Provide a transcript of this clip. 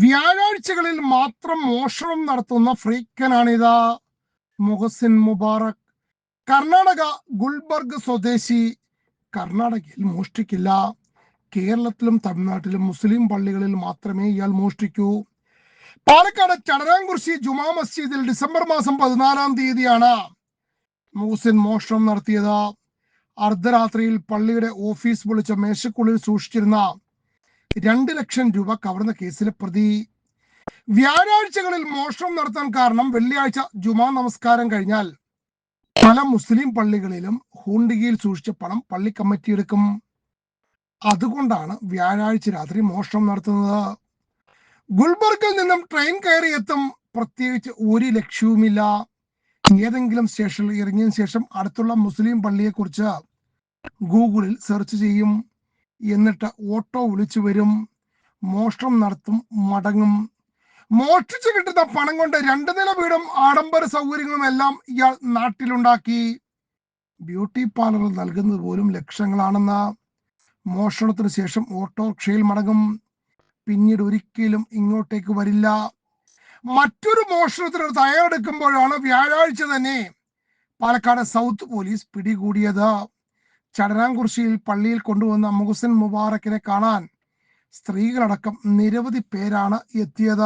വ്യാഴാഴ്ചകളിൽ മാത്രം മോഷണം നടത്തുന്ന ഫ്രീക്കനാണിത്. മുഹസിൻ മുബാറക്, കർണാടക ഗുൽബർഗ് സ്വദേശി. കർണാടകയിൽ മോഷ്ടിക്കില്ല. കേരളത്തിലും തമിഴ്നാട്ടിലും മുസ്ലിം പള്ളികളിൽ മാത്രമേ ഇയാൾ മോഷ്ടിക്കൂ. പാലക്കാട് ചടരാംകുറിശി ജുമാ മസ്ജിദിൽ ഡിസംബർ മാസം 14 മുഹസിൻ മോഷണം നടത്തിയത്. അർദ്ധരാത്രിയിൽ പള്ളിയുടെ ഓഫീസ് പൊളിച്ച മേശക്കുള്ളിൽ സൂക്ഷിച്ചിരുന്ന 2 ലക്ഷം രൂപ കവർന്ന കേസിലെ പ്രതി. വ്യാഴാഴ്ചകളിൽ മോഷണം നടത്താൻ കാരണം വെള്ളിയാഴ്ച ജുമാ നമസ്കാരം കഴിഞ്ഞാൽ പല മുസ്ലിം പള്ളികളിലും ഹൂണ്ടികയിൽ സൂക്ഷിച്ച പണം പള്ളി കമ്മിറ്റി എടുക്കും. അതുകൊണ്ടാണ് വ്യാഴാഴ്ച രാത്രി മോഷണം നടത്തുന്നത്. ഗുൽബർഗിൽ നിന്നും ട്രെയിൻ കയറി എത്തും. പ്രത്യേകിച്ച് ഒരു ലക്ഷ്യവുമില്ല. ഏതെങ്കിലും സ്റ്റേഷനിൽ ഇറങ്ങിയ ശേഷം അടുത്തുള്ള മുസ്ലിം പള്ളിയെ കുറിച്ച് ഗൂഗിളിൽ സെർച്ച് ചെയ്യും. എന്നിട്ട് ഓട്ടോ വിളിച്ചു വരും, മോഷണം നടത്തും, മടങ്ങും. മോഷ്ടിച്ചു കിട്ടുന്ന പണം കൊണ്ട് 2 നില വീടും ആഡംബര സൗകര്യങ്ങളും എല്ലാം ഇയാൾ നാട്ടിലുണ്ടാക്കി. ബ്യൂട്ടി പാർലറിൽ നൽകുന്നത് പോലും ലക്ഷങ്ങളാണെന്ന്. മോഷണത്തിന് ശേഷം ഓട്ടോറിക്ഷയിൽ മടങ്ങും. പിന്നീട് ഒരിക്കലും ഇങ്ങോട്ടേക്ക് വരില്ല. മറ്റൊരു മോഷണത്തിന് തയ്യാറെടുക്കുമ്പോഴാണ് വ്യാഴാഴ്ച തന്നെ പാലക്കാട് സൗത്ത് പോലീസ് പിടികൂടിയത്. ചടരാംകുറിശിയിൽ പള്ളിയിൽ കൊണ്ടുവന്ന മുഹസിൻ മുബാറക്കിനെ കാണാൻ സ്ത്രീകളടക്കം നിരവധി പേരാണ് എത്തിയത്.